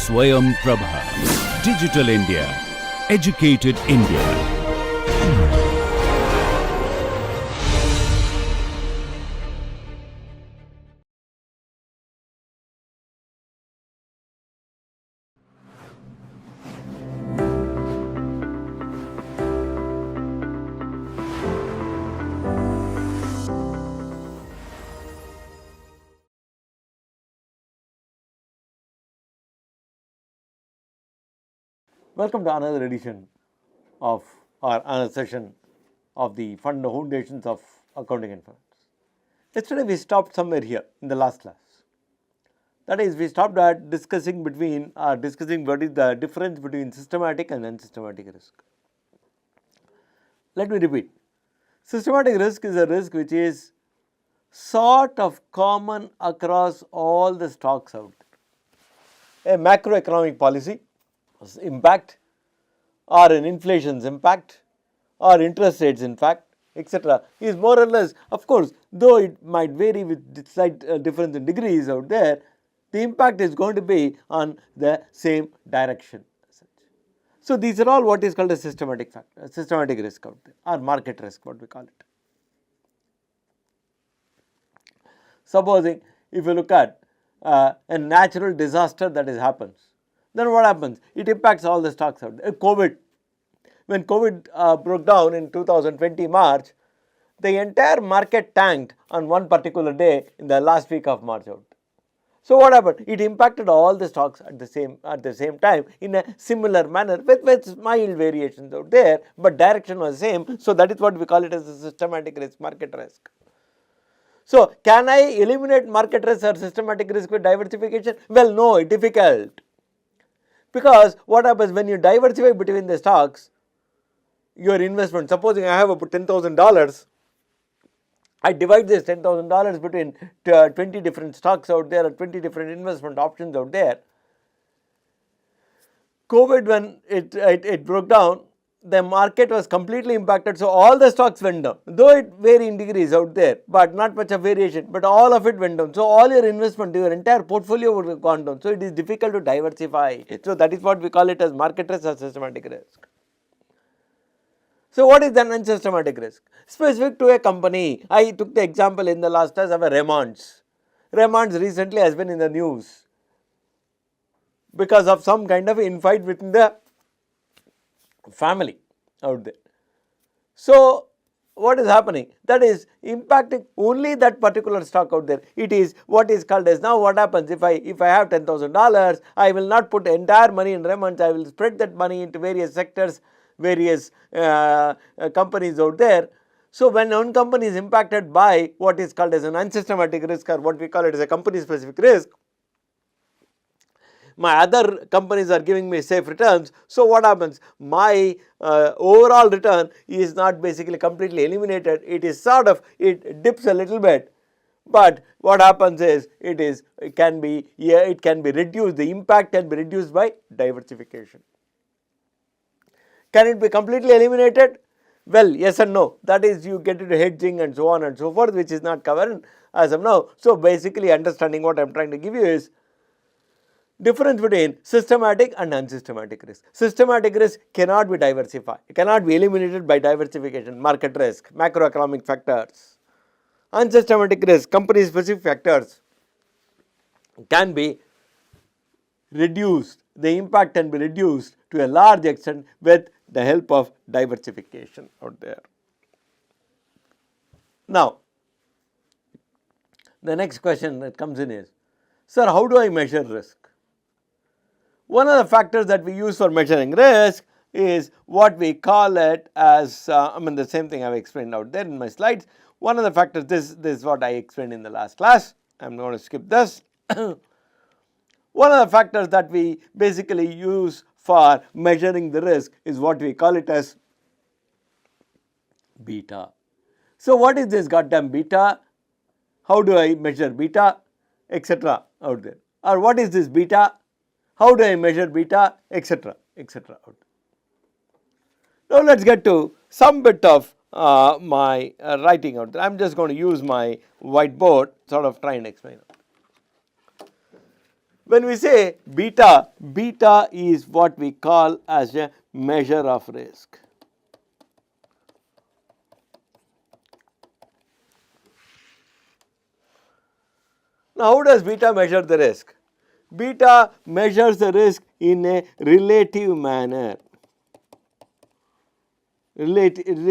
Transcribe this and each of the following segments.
Swayam Prabha. Digital India. Educated India. Welcome to another edition of our another session of the foundations of accounting and finance. Yesterday we stopped somewhere here in the last class. That is, we stopped at discussing what is the difference between systematic and unsystematic risk. Let me repeat. Systematic risk is a risk which is sort of common across all the stocks out there. A macroeconomic policy impact, or an inflation's impact, or interest rates impact, etc. is more or less, of course, though it might vary with slight difference in degrees out there, the impact is going to be on the same direction. So these are all what is called a systematic factor, systematic risk out there, or market risk, what we call it. Supposing if you look at a natural disaster that happens, then what happens? It impacts all the stocks out there. When COVID broke down in 2020 March, the entire market tanked on one particular day in the last week of March out. So what happened? It impacted all the stocks at the same time in a similar manner with mild variations out there, but direction was the same. So that is what we call it as a systematic risk, market risk. So can I eliminate market risk or systematic risk with diversification? Well, no, it's difficult. Because what happens when you diversify between the stocks, your investment, supposing I have about $10,000, I divide this $10,000 between 20 different stocks out there or 20 different investment options out there. COVID, when it broke down, the market was completely impacted, so all the stocks went down, though it vary in degrees out there, but not much of variation, but all of it went down. So all your investment, your entire portfolio would have gone down. So it is difficult to diversify. So that is what we call it as market risk or systematic risk. So what is then unsystematic risk? Specific to a company. I took the example in the last class of a Raymond's. Raymond's recently has been in the news because of some kind of infight within the family out there. So what is happening? That is impacting only that particular stock out there. It is what is called as, now what happens if I have $10,000, I will not put entire money in Raymond's, I will spread that money into various sectors, various companies out there. So when one company is impacted by what is called as an unsystematic risk, or what we call it as a company specific risk, my other companies are giving me safe returns. So what happens? My overall return is not basically completely eliminated. It is sort of, it dips a little bit, but what happens is it can be reduced. The impact can be reduced by diversification. Can it be completely eliminated? Well, yes and no. That is, you get into hedging and so on and so forth, which is not covered as of now. So basically, understanding what I am trying to give you is difference between systematic and unsystematic risk. Systematic risk cannot be diversified, it cannot be eliminated by diversification, market risk, macroeconomic factors. Unsystematic risk, company specific factors can be reduced, the impact can be reduced to a large extent with the help of diversification out there. Now, the next question that comes in is, sir, how do I measure risk? One of the factors that we use for measuring risk is what we call it as, the same thing I have explained out there in my slides. One of the factors, this is what I explained in the last class. I am going to skip this. One of the factors that we basically use for measuring the risk is what we call it as beta. So what is this goddamn beta? How do I measure beta, etc. out there? Or what is this beta? How do I measure beta, etc., etc. Now let us get to some bit of my writing out there. I am just going to use my whiteboard, sort of try and explain it. When we say beta, beta is what we call as a measure of risk. Now, how does beta measure the risk? Beta measures the risk in a relative manner, relatively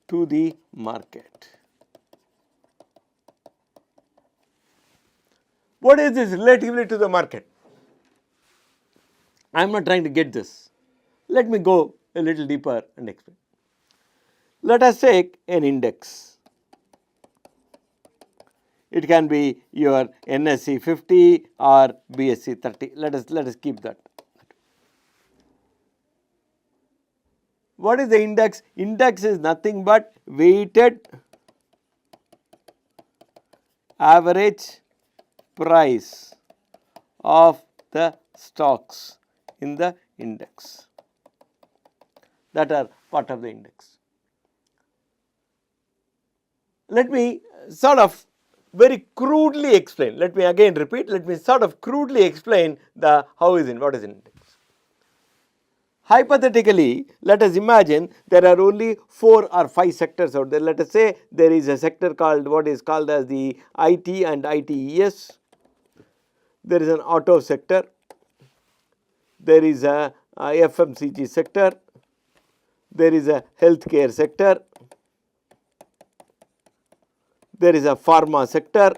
to the market. What is this relatively to the market? I am not trying to get this. Let me go a little deeper and explain. Let us take an index. It can be your NSE 50 or BSE 30. Let us keep that. What is the index? Index is nothing but weighted average price of the stocks in the index that are part of the index. Let me sort of very crudely explain. Let me again repeat. Let me sort of crudely explain the how is in what is in index. Hypothetically, let us imagine there are only 4 or 5 sectors out there. Let us say there is a sector called what is called as the IT and ITES. There is an auto sector. There is a FMCG sector. There is a healthcare sector. There is a pharma sector.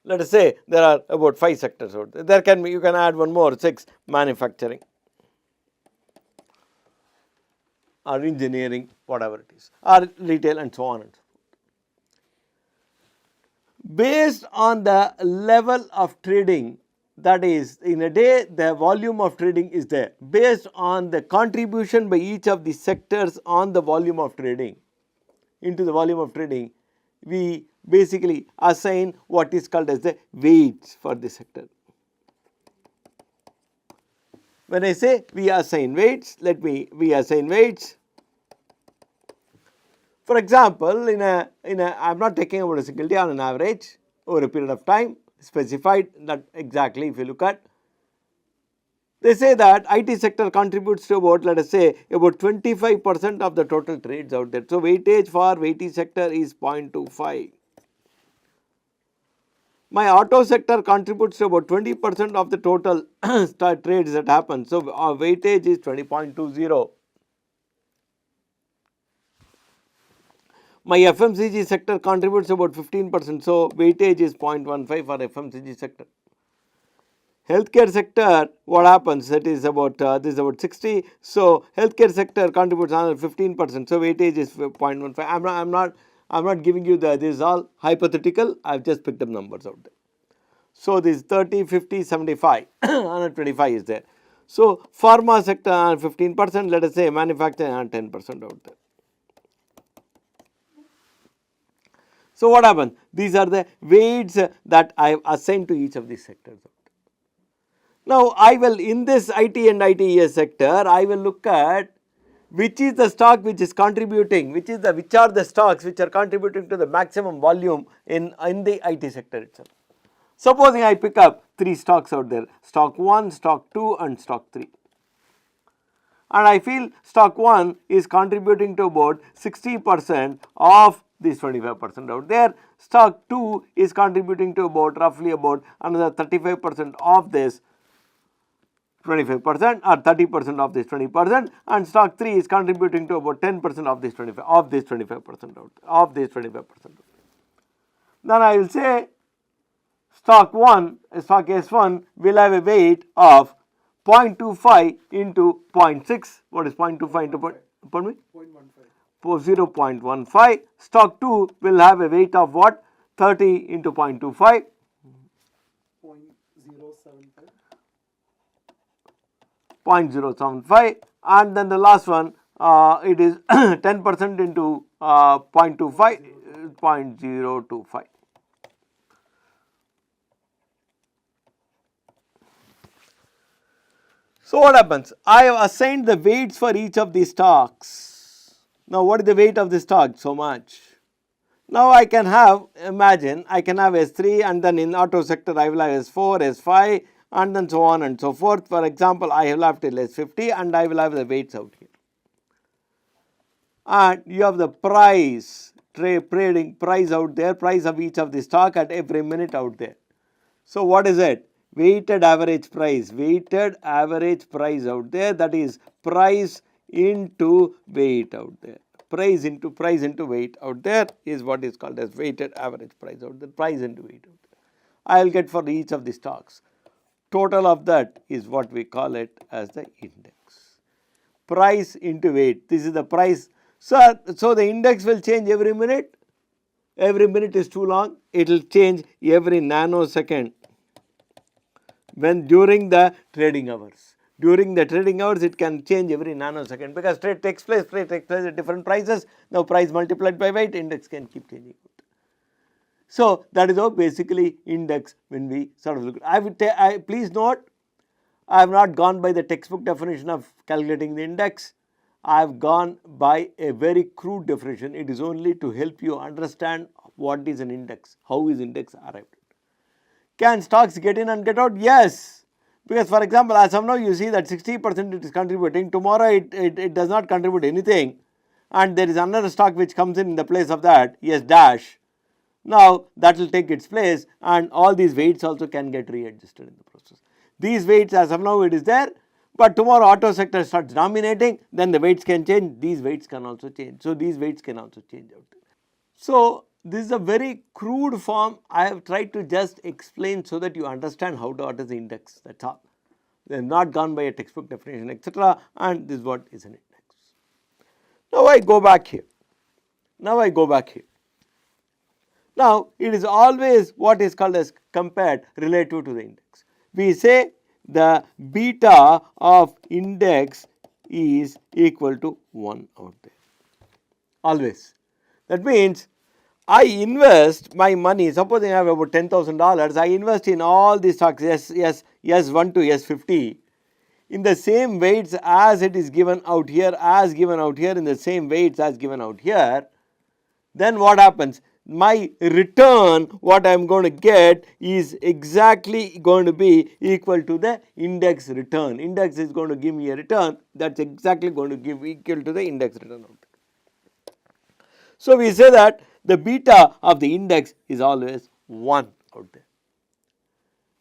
Let us say there are about 5 sectors out there. There can be, you can add one more, 6, manufacturing or engineering, whatever it is, or retail and so on and so forth. Based on the level of trading, that is in a day the volume of trading is there, based on the contribution by each of the sectors on the volume of trading, into the volume of trading, we basically assign what is called as the weights for the sector. When I say we assign weights, we assign weights. For example, I am not talking about a single day, on an average over a period of time specified, that exactly if you look at. They say that IT sector contributes to about, let us say, about 25% of the total trades out there. So, weightage for IT sector is 0.25. My auto sector contributes to about 20% of the total trades that happen. So, our weightage is 20.20. My FMCG sector contributes about 15%. So, weightage is 0.15 for FMCG sector. Healthcare sector, what happens? That is about this is about 60. So, healthcare sector contributes another 15%. So, weightage is 0.15. I'm not giving you this is all hypothetical. I've just picked up numbers out there. So, this 30, 50, 75, 125 is there. So, pharma sector 15%. Let us say manufacturing 10% out there. So, what happens? These are the weights that I have assigned to each of these sectors. Now, I will in this IT and ITES sector, I will look at which is the stock which is contributing, which are the stocks which are contributing to the maximum volume in the IT sector itself. Supposing I pick up 3 stocks out there, stock 1, stock 2 and stock 3. And I feel stock 1 is contributing to about 60% of this 25% out there. Stock 2 is contributing to about roughly about another 35% of this 25% or 30% of this 20%, and stock 3 is contributing to about 10% of this 25% of this 25%. Then I will say stock S1 will have a weight of 0.25 into 0.6. What is 0.25 into pardon me? 0.15. Stock 2 will have a weight of what? 30 into 0.25. 0.075, and then the last one it is 10% into 0.25, 0.025. So, what happens? I have assigned the weights for each of these stocks. Now, what is the weight of the stock? So much. Now I can have, imagine I can have S3 and then in auto sector I will have S4, S5 and then so on and so forth. For example, I will have till S50 and I will have the weights out here. And you have the price, trading price out there, price of each of the stock at every minute out there. So what is it? Weighted average price out there, that is price into weight out there. Price into weight out there is what is called as weighted average price out there, price into weight out there. I will get for each of the stocks. Total of that is what we call it as the index. Price into weight, this is the price. So the index will change every minute. Every minute is too long, it will change every nanosecond when during the trading hours. During the trading hours, it can change every nanosecond because trade takes place at different prices. Now price multiplied by weight, index can keep changing. So that is how basically index when we sort of look. Please note, I have not gone by the textbook definition of calculating the index. I have gone by a very crude definition. It is only to help you understand what is an index, how is index arrived. Can stocks get in and get out? Yes. Because for example, as of now you see that 60% it is contributing, tomorrow it does not contribute anything and there is another stock which comes in the place of that, yes dash. Now that will take its place and all these weights also can get readjusted in the process. These weights as of now it is there, but tomorrow auto sector starts dominating, then the weights can change, these weights can also change. So these weights can also change out there. So this is a very crude form. I have tried to just explain so that you understand what is the index, that's all. They have not gone by a textbook definition, etc. And this is what is an index. Now I go back here. Now it is always what is called as compared relative to the index. We say the beta of index is equal to 1 out there. Always. That means I invest my money, supposing I have about $10,000, I invest in all these stocks S1 to S50 in the same weights as it is given out here, in the same weights as given out here. Then what happens? My return, what I am going to get is exactly going to be equal to the index return. Index is going to give me a return that's exactly going to give equal to the index return out. So we say that the beta of the index is always 1 out there.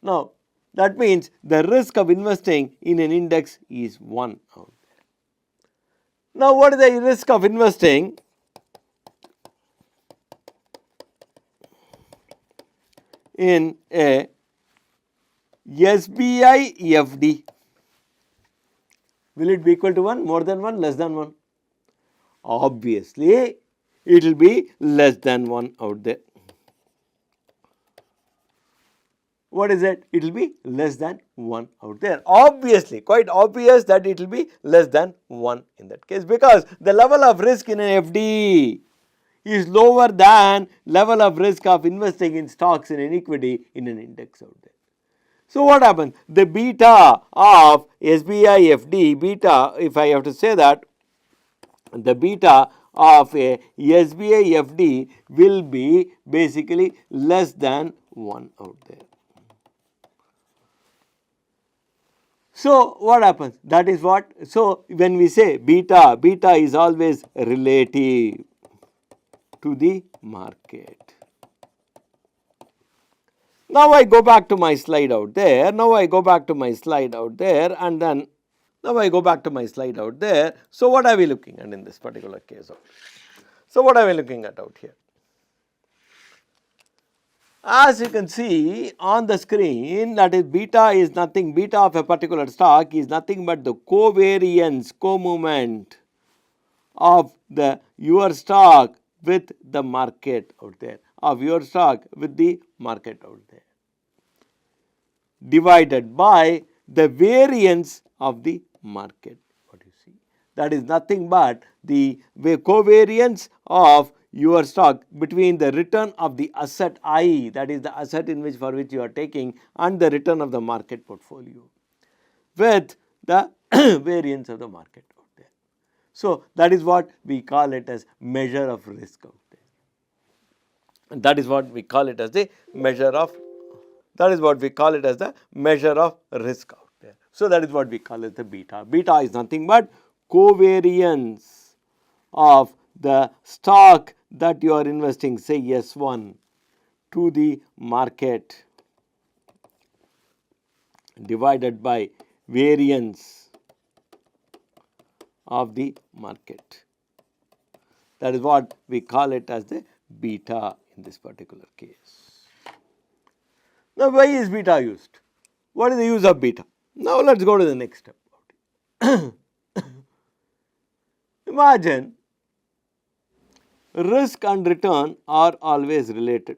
Now that means the risk of investing in an index is 1 out there. Now what is the risk of investing in a SBI FD? Will it be equal to 1, more than 1, less than 1? Obviously it will be less than 1 out there. What is it? It will be less than 1 out there. Obviously, quite obvious that it will be less than 1 in that case, because the level of risk in an FD is lower than level of risk of investing in stocks in an equity in an index out there. So what happens? The beta of SBI FD, beta, if I have to say that, the beta of a SBI FD will be basically less than 1 out there. So what happens? That is what, so when we say beta, beta is always relative to the market. Now I go back to my slide out there, and then now I go back to my slide out there. So what are we looking at in this particular case? So what are we looking at out here? As you can see on the screen, that is beta is nothing, beta of a particular stock is nothing but the covariance, co-movement of your stock with the market out there, divided by the variance of the market. What you see, that is nothing but the covariance of your stock between the return of the asset I, that is the asset for which you are taking, and the return of the market portfolio with the variance of the market out there. So that is what we call it as measure of risk out there. And that is what we call it as the measure of, that is what we call it as the measure of risk out there. So, that is what we call it the beta. Beta is nothing but covariance of the stock that you are investing, say S1, to the market divided by variance of the market. That is what we call it as the beta in this particular case. Now, why is beta used? What is the use of beta? Now, let us go to the next step. Imagine risk and return are always related.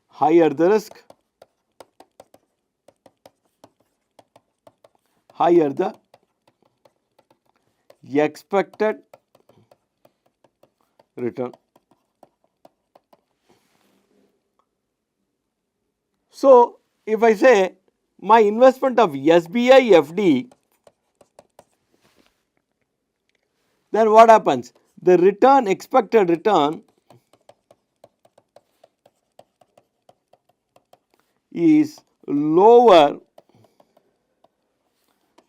Higher the risk, higher the expected return. So, if I say my investment of SBI FD, then what happens? The return, expected return is lower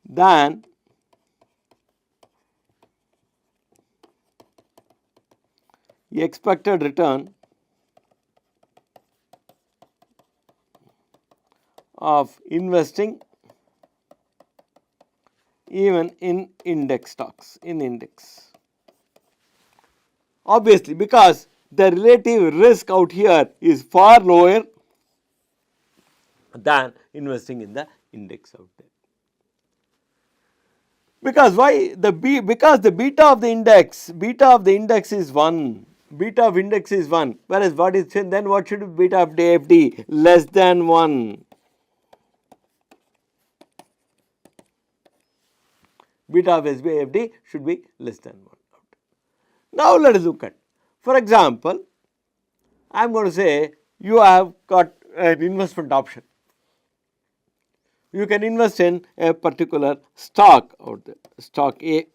than expected return of investing even in index stocks, in index. Obviously, because the relative risk out here is far lower than investing in the index out there. Because why? Because the beta of the index is 1. Beta of index is 1. Whereas what is then what should be beta of FD? Less than 1. Beta of SBI FD should be less than 1. Now, let us look at, for example, I am going to say you have got an investment option. You can invest in a particular stock out there, stock A.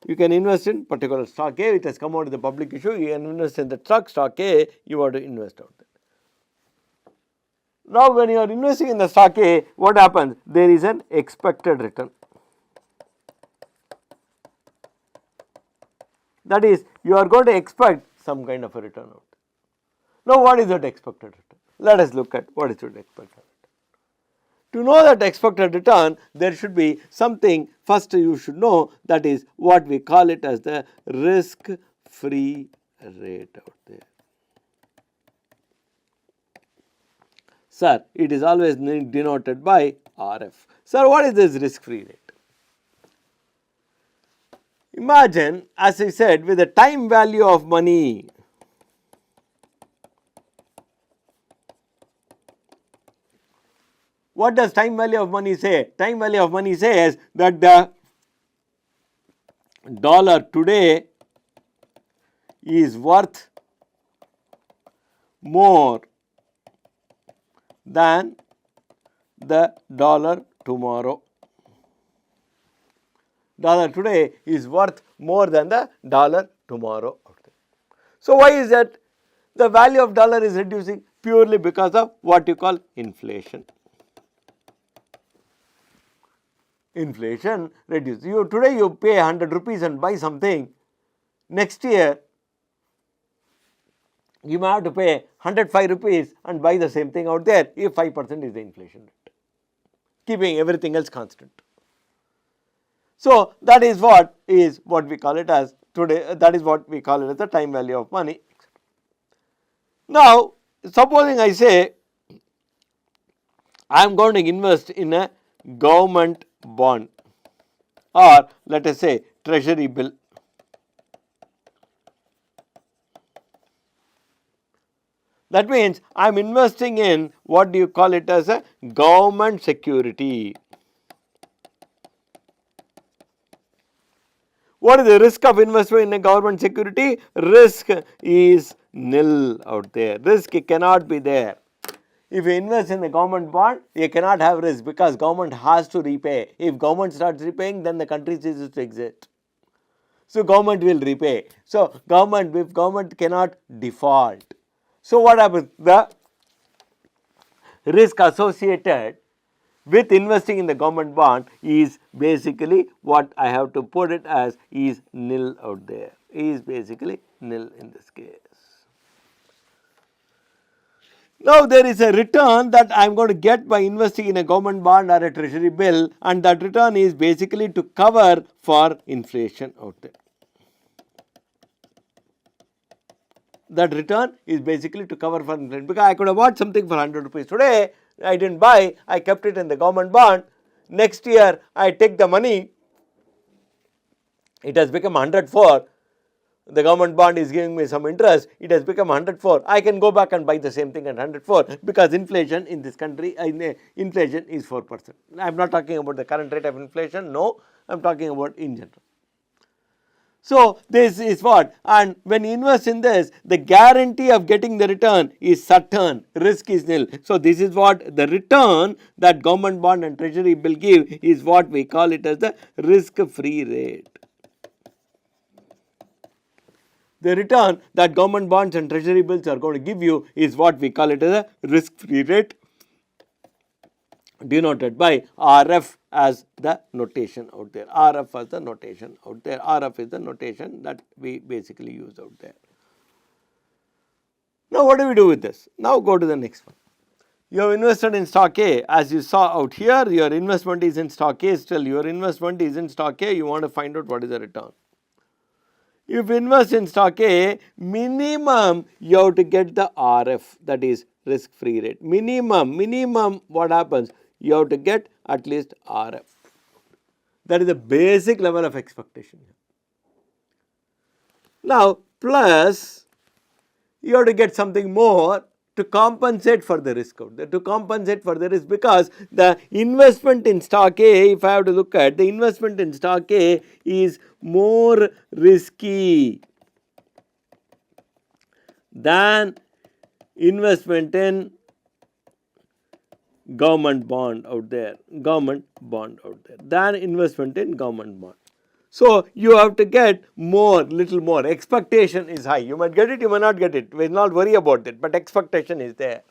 You can invest in particular stock A, it has come out of the public issue, you can invest in the stock A, you want to invest out there. Now, when you are investing in the stock A, what happens? There is an expected return. That is, you are going to expect some kind of a return out. Now, what is that expected return? Let us look at what is that expected return. To know that expected return, there should be something first you should know, that is what we call it as the risk free rate out there. Sir, it is always denoted by RF. Sir, what is this risk free rate? Imagine, as I said, with the time value of money, what does time value of money say? Time value of money says that the dollar today is worth more than the dollar tomorrow. Dollar today is worth more than the dollar tomorrow. So, why is that? The value of dollar is reducing purely because of what you call inflation. Inflation reduces. Today you pay 100 rupees and buy something. Next year you may have to pay 105 rupees and buy the same thing out there if 5% is the inflation rate, keeping everything else constant. So, that is what we call it as today, that is what we call it as the time value of money. Now, supposing I say I am going to invest in a government bond, or let us say treasury bill. That means I am investing in what do you call it as a government security. What is the risk of investment in a government security? Risk is nil out there. Risk cannot be there. If you invest in a government bond, you cannot have risk because government has to repay. If government starts repaying, then the country ceases to exist. So government will repay. So if government cannot default, so what happens? The risk associated with investing in the government bond is basically what I have to put it as is nil out there, is basically nil in this case. Now there is a return that I am going to get by investing in a government bond or a treasury bill, and that return is basically to cover for inflation out there. That return is basically to cover for inflation, because I could have bought something for 100 rupees today, I did not buy, I kept it in the government bond. Next year I take the money, it has become 104. The government bond is giving me some interest, it has become 104. I can go back and buy the same thing at 104, because inflation in this country, inflation is 4%. I am not talking about the current rate of inflation, no, I am talking about in general. So this is what, and when you invest in this, the guarantee of getting the return is certain, risk is nil. So this is what the return that government bond and treasury bill give is what we call it as the risk free rate. The return that government bonds and treasury bills are going to give you is what we call it as a risk free rate, denoted by RF as the notation out there. RF as the notation out there. RF is the notation that we basically use out there. Now what do we do with this? Now go to the next one. You have invested in stock A, as you saw out here, your investment is in stock A, still your investment is in stock A, you want to find out what is the return. If you invest in stock A, minimum you have to get the RF, that is risk free rate. Minimum what happens? You have to get at least RF. That is the basic level of expectation. Now plus you have to get something more to compensate for the risk out there, to compensate for the risk, because the investment in stock A, if I have to look at the investment in stock A, is more risky than investment in government bond out there, than investment in government bond. So you have to get more, little more, expectation is high, you might get it, you may not get it, we will not worry about it, but expectation is there.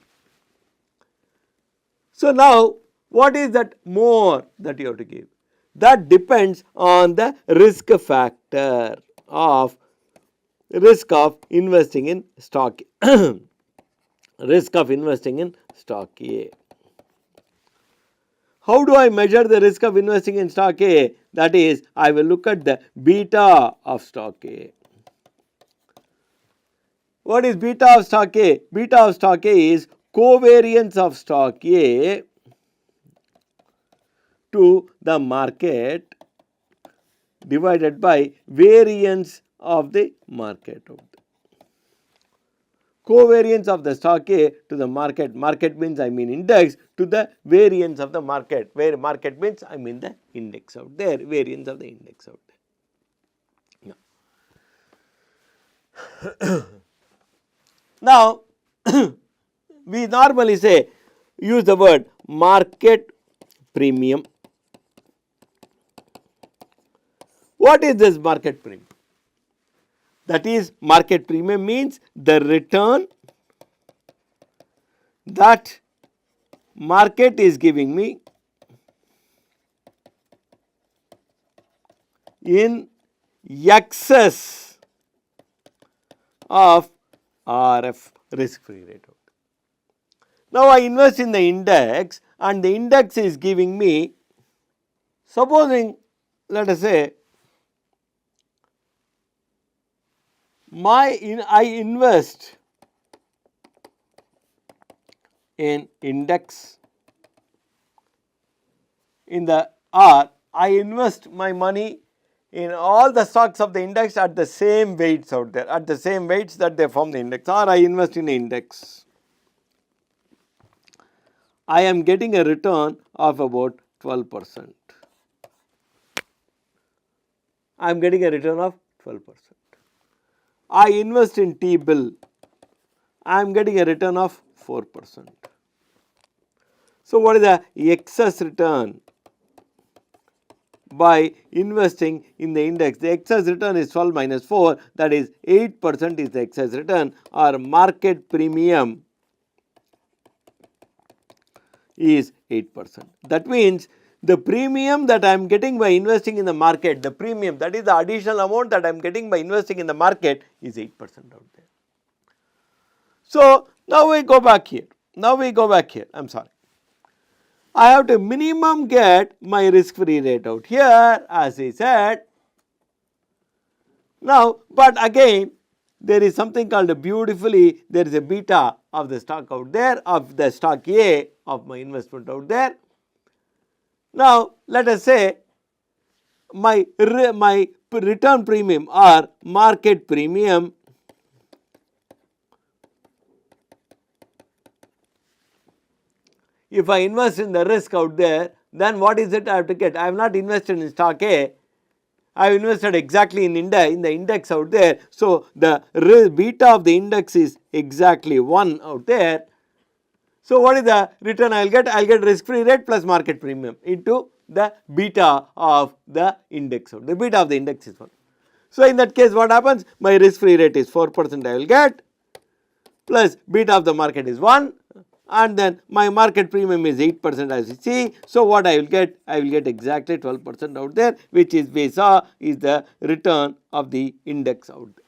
So now what is that more that you have to give? That depends on the risk factor of risk of investing in stock risk of investing in stock A. How do I measure the risk of investing in stock A? That is, I will look at the beta of stock A. What is beta of stock A? Beta of stock A is covariance of stock A to the market divided by variance of the market. Covariance of the stock A to the market, market means I mean index, to the variance of the market, where market means I mean the index out there, variance of the index out there. Yeah. Now we normally say, use the word market premium. What is this market premium? That is, market premium means the return that market is giving me in excess of RF, risk free rate. Now I invest in the index, and the index is giving me, supposing let us say I invest in index in the I invest my money in all the stocks of the index at the same weights out there, at the same weights that they form the index, or I invest in the index. I am getting a return of about 12%. I am getting a return of 12%. I invest in T-bill, I am getting a return of 4%. So what is the excess return by investing in the index. The excess return is 12 minus 4, that is 8% is the excess return, or market premium is 8%. That means the premium that I am getting by investing in the market, the premium, that is the additional amount that I am getting by investing in the market, is 8% out there. So now we go back here. I am sorry. I have to minimum get my risk free rate out here, as I said. Now, but again, there is something called a beautifully, there is a beta of the stock out there, of the stock A of my investment out there. Now, let us say my return premium or market premium if I invest in the risk out there, then what is it I have to get? I have not invested in stock A, I have invested exactly in the index out there. So, the beta of the index is exactly 1 out there. So, what is the return I will get? I will get risk free rate plus market premium into the beta of the index. The beta of the index is 1. So, in that case what happens? My risk free rate is 4% I will get, plus beta of the market is 1, and then my market premium is 8% as you see. So, what I will get? I will get exactly 12% out there, which is we saw is the return of the index out there.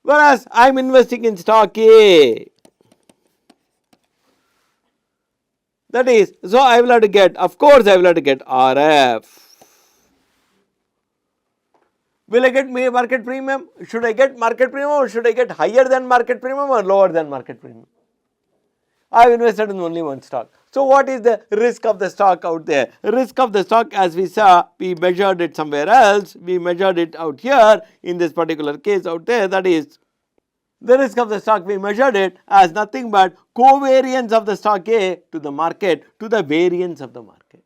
Whereas I am investing in stock A. That is, so I will have to get, of course I will have to get RF. Will I get market premium? Should I get market premium, or should I get higher than market premium or lower than market premium? I have invested in only one stock. So, what is the risk of the stock out there? Risk of the stock, as we saw, we measured it somewhere else, we measured it out here in this particular case out there, that is the risk of the stock, we measured it as nothing but covariance of the stock A to the market to the variance of the market.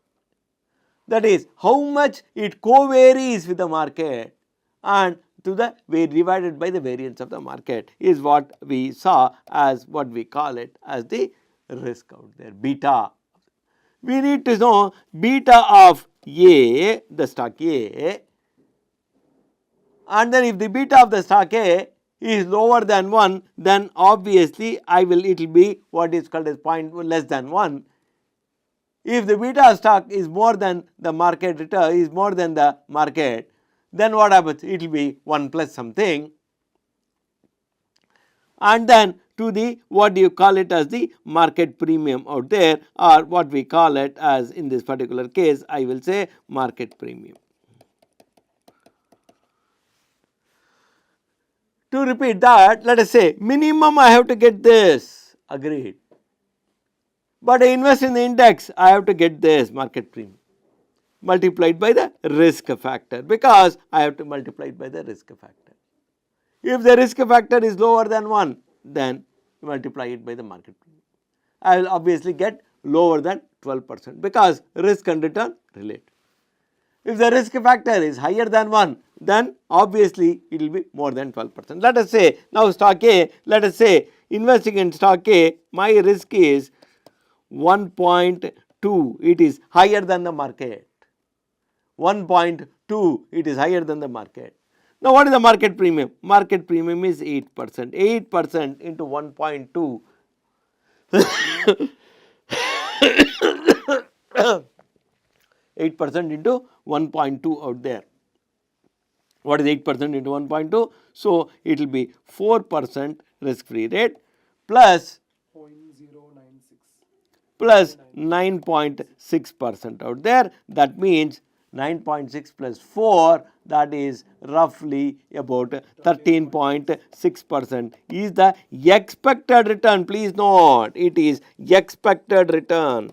That is how much it co-varies with the market and to the divided by the variance of the market is what we saw as what we call it as the risk out there, beta. We need to know beta of A, the stock A, and then if the beta of the stock A is lower than 1, then obviously it will be what is called as less than 1. If the beta of stock is more than the market return, is more than the market, then what happens? It will be 1 plus something, and then to the what do you call it as the market premium out there, or what we call it as in this particular case I will say market premium. To repeat that, let us say minimum I have to get this, agreed, but I invest in the index, I have to get this market premium multiplied by the risk factor, because I have to multiply it by the risk factor. If the risk factor is lower than 1, then multiply it by the market premium. I will obviously get lower than 12%, because risk and return relate. If the risk factor is higher than 1, then obviously it will be more than 12%. Let us say now stock A, let us say investing in stock A, my risk is 1.2, it is higher than the market. 1.2, it is higher than the market. Now, what is the market premium? Market premium is 8%. 8% into 1.2. 8% into 1.2 out there. What is 8% into 1.2? So, it will be 4% risk free rate plus 9.6% out there. That means 9.6 plus 4, that is roughly about 13.6% is the expected return. Please note, it is expected return.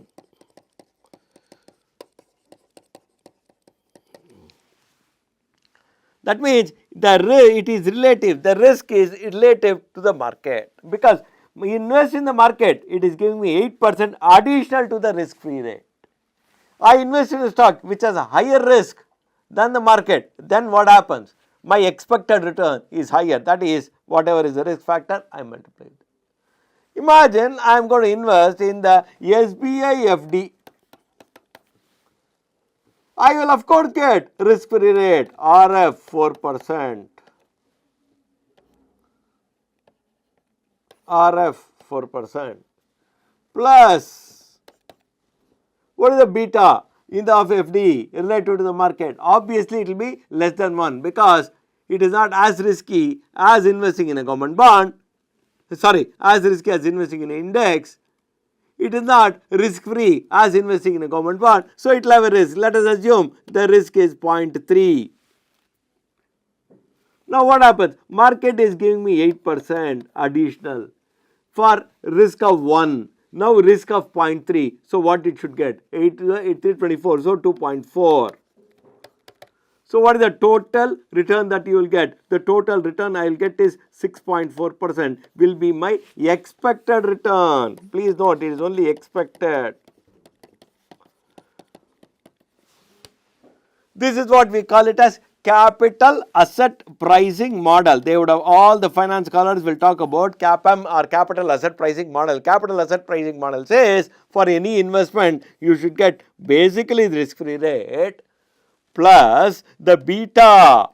That means it is relative, the risk is relative to the market, because we invest in the market, it is giving me 8% additional to the risk free rate. I invest in a stock which has a higher risk than the market, then what happens? My expected return is higher, that is whatever is the risk factor, I multiply it. Imagine I am going to invest in the SBI FD. I will of course get risk-free rate RF 4%. RF 4% plus what is the beta in the of FD relative to the market? Obviously, it will be less than 1 because it is not as risky as investing in a government bond, as risky as investing in an index. It is not risk free as investing in a government bond. So, it will have a risk. Let us assume the risk is 0.3. Now, what happens? Market is giving me 8% additional for risk of 1. Now, risk of 0.3. So, what it should get? 8 3 24. So, 2.4. So, what is the total return that you will get? The total return I will get is 6.4% will be my expected return. Please note, it is only expected. This is what we call it as capital asset pricing model. They would have all the finance scholars will talk about CAPM or capital asset pricing model. Capital asset pricing model says for any investment you should get basically the risk free rate plus the beta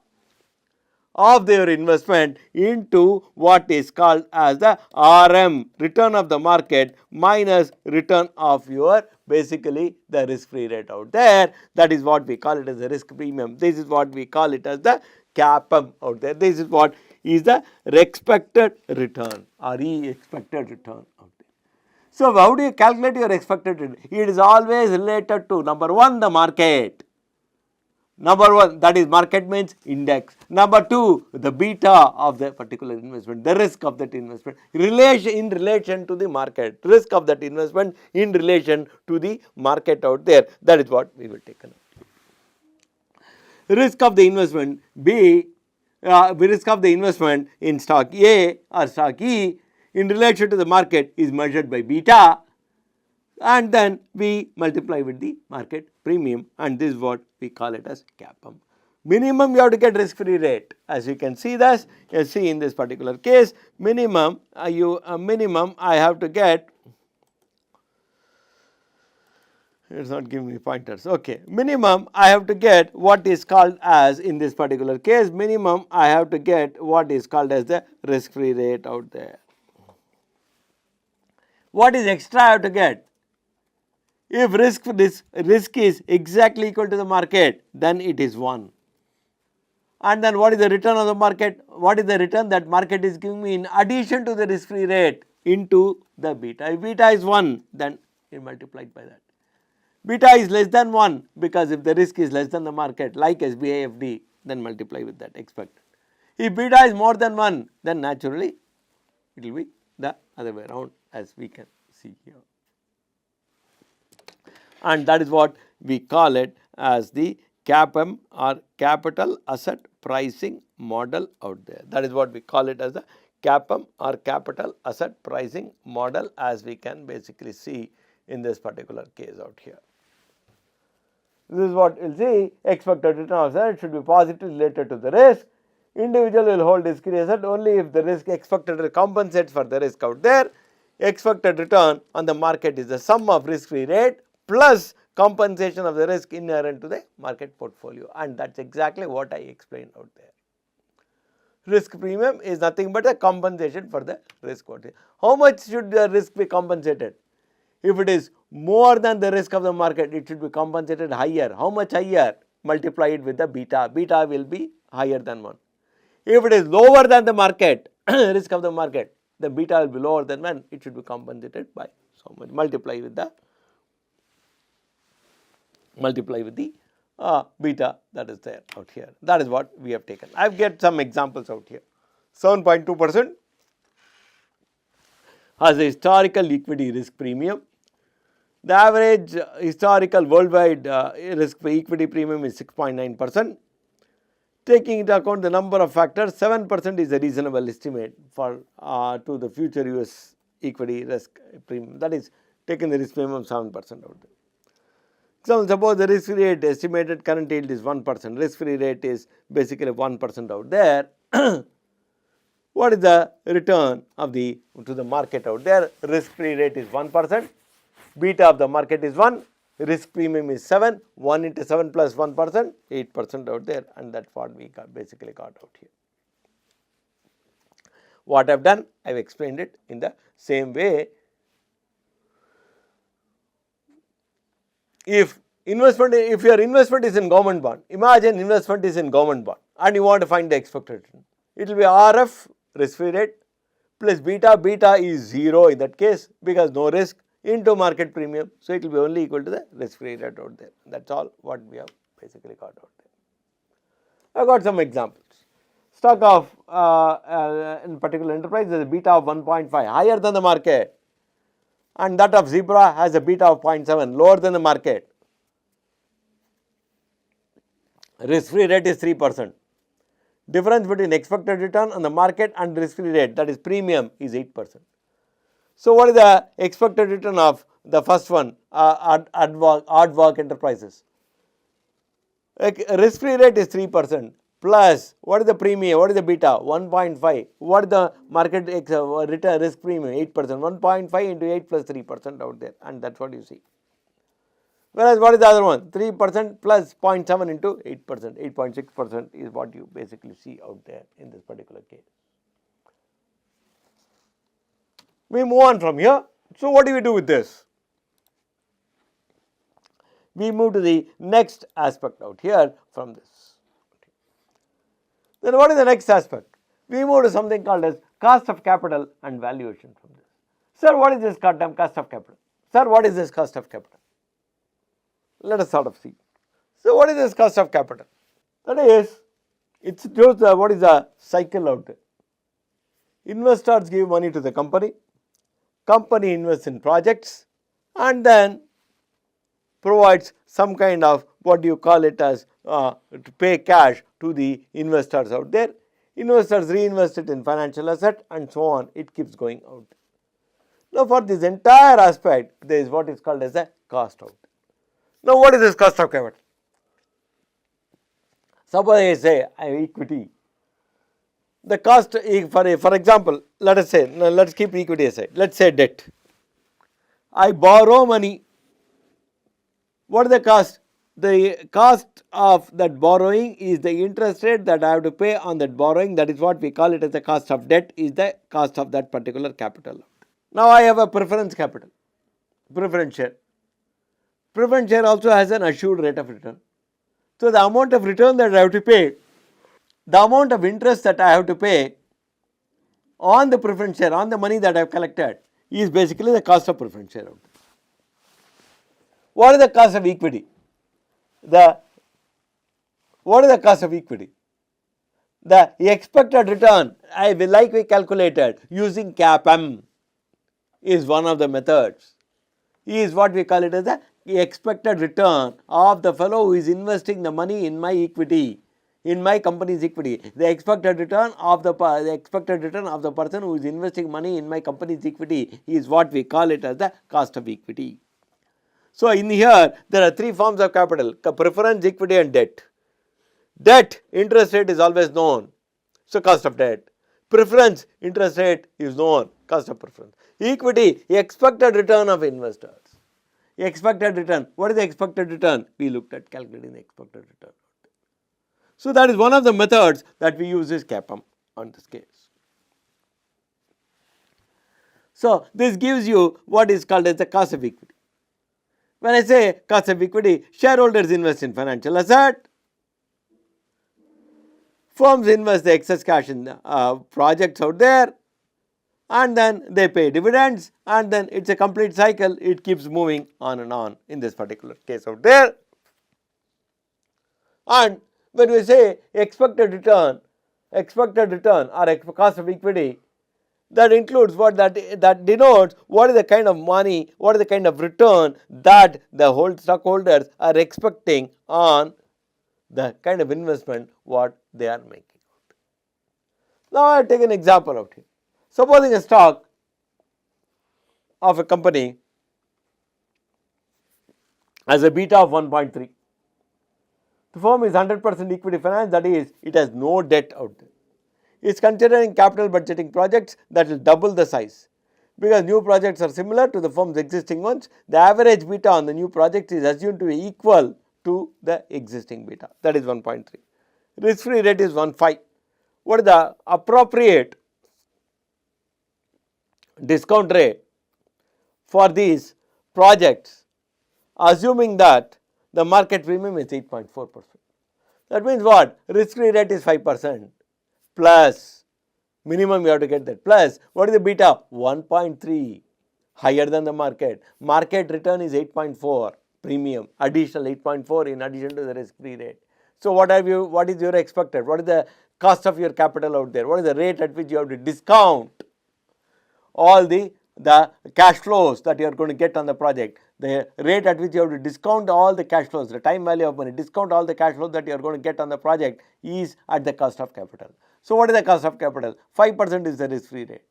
of their investment into what is called as the RM, return of the market minus return of your basically the risk free rate out there. That is what we call it as the risk premium. This is what we call it as the CAPM out there. This is what is the expected return or expected return out there. So, how do you calculate your expected return? It is always related to number 1 the market. Number 1, that is market means index. Number 2, the beta of the particular investment, the risk of that investment in relation to the market, risk of that investment in relation to the market out there. That is what we will take. Risk of the investment B, risk of the investment in stock A or stock E in relation to the market is measured by beta, and then we multiply with the market premium, and this is what we call it as CAPM. Minimum you have to get risk free rate, as you can see this, you see in this particular case minimum minimum I have to get, it is not giving me pointers, okay, minimum I have to get what is called as, in this particular case minimum I have to get what is called as the risk free rate out there. What is extra I have to get? If risk is exactly equal to the market, then it is 1. And then what is the return of the market? What is the return that market is giving me in addition to the risk free rate into the beta? If beta is 1, then it multiplied by that. Beta is less than 1 because if the risk is less than the market, like SBIFD, then multiply with that expected. If beta is more than 1, then naturally it will be the other way around, as we can see here. And that is what we call it as the CAPM or capital asset pricing model out there. That is what we call it as the CAPM or capital asset pricing model, as we can basically see in this particular case out here. This is what you will see, expected return of asset should be positively related to the risk. Individual will hold risky asset only if the risk expected compensates for the risk out there. Expected return on the market is the sum of risk free rate plus compensation of the risk inherent to the market portfolio, and that is exactly what I explained out there. Risk premium is nothing but a compensation for the risk. How much should the risk be compensated? If it is more than the risk of the market, it should be compensated higher. How much higher? Multiply it with the beta. Beta will be higher than 1. If it is lower than the market, risk of the market, the beta will be lower than 1. It should be compensated by so much. Multiply with the beta that is there out here. That is what we have taken. I have get some examples out here. 7.2% has a historical equity risk premium. The average historical worldwide risk equity premium is 6.9%. Taking into account the number of factors, 7% is a reasonable estimate for to the future US equity risk premium. That is, taking the risk premium 7% out there. So, suppose the risk free rate estimated current yield is 1%, risk free rate is basically 1% out there. What is the return of to the market out there? Risk free rate is 1%, beta of the market is 1, risk premium is 7, 1 into 7 plus 1%, 8% out there, and that's what we basically got out here. What I have done, I have explained it in the same way. If your investment is in government bond, imagine investment is in government bond and you want to find the expected return. It will be RF, risk free rate, plus beta, beta is 0 in that case because no risk, into market premium. So, it will be only equal to the risk free rate out there. That is all what we have basically got out there. I got some examples. Stock of in particular enterprise has a beta of 1.5 higher than the market, and that of Zebra has a beta of 0.7 lower than the market. Risk free rate is 3%. Difference between expected return on the market and risk free rate, that is premium, is 8%. So, what is the expected return of the first one, Aardvark Enterprises? Risk free rate is 3% plus what is the premium, what is the beta? 1.5. What is the market return risk premium? 8%. 1.5 into 8 plus 3% out there, and that is what you see. Whereas what is the other one? 3% plus 0.7 into 8%, 8.6% is what you basically see out there in this particular case. We move on from here. So, what do we do with this? We move to the next aspect out here from this. Then what is the next aspect? We move to something called as cost of capital and valuation from this. Sir, what is this cost of capital? Sir, what is this cost of capital? Let us sort of see. So, what is this cost of capital? That is, it shows what is the cycle out there. Investors give money to the company, company invests in projects and then provides some kind of what you call it as to pay cash to the investors out there. Investors reinvest it in financial asset and so on, it keeps going out. Now, for this entire aspect, there is what is called as a cost out. Now, what is this cost of capital? Suppose I say equity. The cost, for example, let us say, let us keep equity aside, let us say debt. I borrow money. What is the cost? The cost of that borrowing is the interest rate that I have to pay on that borrowing. That is what we call it as the cost of debt, is the cost of that particular capital. Now, I have a preference capital, preference share. Preference share also has an assured rate of return. So, the amount of return that I have to pay, the amount of interest that I have to pay on the preference share, on the money that I have collected, is basically the cost of preference share. What is the cost of equity? What is the cost of equity? The expected return, like we calculated using CAPM, is one of the methods. Is what we call it as the expected return of the fellow who is investing the money in my equity, in my company's equity. The expected return of the person who is investing money in my company's equity is what we call it as the cost of equity. So, in here there are three forms of capital: preference, equity and debt. Debt, interest rate is always known, so cost of debt. Preference, interest rate is known, cost of preference. Equity, expected return of investors. Expected return, what is the expected return? We looked at calculating the expected return. So, that is one of the methods that we use is CAPM on this case. So, this gives you what is called as the cost of equity. When I say cost of equity, shareholders invest in financial asset, firms invest the excess cash in projects out there, and then they pay dividends, and then it is a complete cycle, it keeps moving on and on in this particular case out there. And when we say expected return or cost of equity, that includes what that denotes what is the kind of money, what is the kind of return that the stockholders are expecting on the kind of investment what they are making. Now, I take an example out here. Supposing a stock of a company has a beta of 1.3. The firm is 100% equity finance, that is, it has no debt out there. It is considering capital budgeting projects that will double the size. because new projects are similar to the firm's existing ones. The average beta on the new project is assumed to be equal to the existing beta, that is 1.3. Risk free rate is 1.5. What is the appropriate discount rate for these projects, assuming that the market premium is 8.4%. That means what? Risk free rate is 5% plus minimum you have to get that, plus what is the beta? 1.3, higher than the market. Market return is 8.4 premium, additional 8.4 in addition to the risk free rate. So what is your expected? What is the cost of your capital out there? What is the rate at which you have to discount all the cash flows that you are going to get on the project? The rate at which you have to discount all the cash flows, the time value of money, discount all the cash flows that you are going to get on the project is at the cost of capital. So what is the cost of capital? 5% is the risk free rate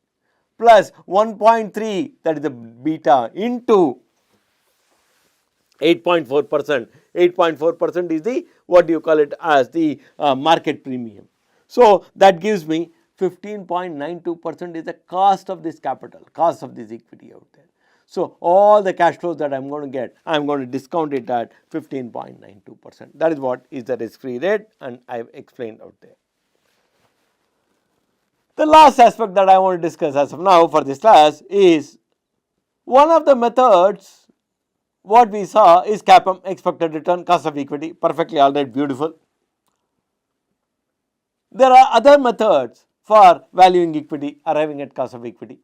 plus 1.3, that is the beta, into 8.4%. 8.4% is the, what do you call it, as the market premium. So that gives me 15.92% is the cost of this capital, cost of this equity out there. So all the cash flows that I am going to get, I am going to discount it at 15.92%. That is what is the risk free rate, and I have explained out there. The last aspect that I want to discuss as of now for this class is one of the methods. What we saw is CAPM, expected return, cost of equity, perfectly all right, beautiful. There are other methods for valuing equity, arriving at cost of equity.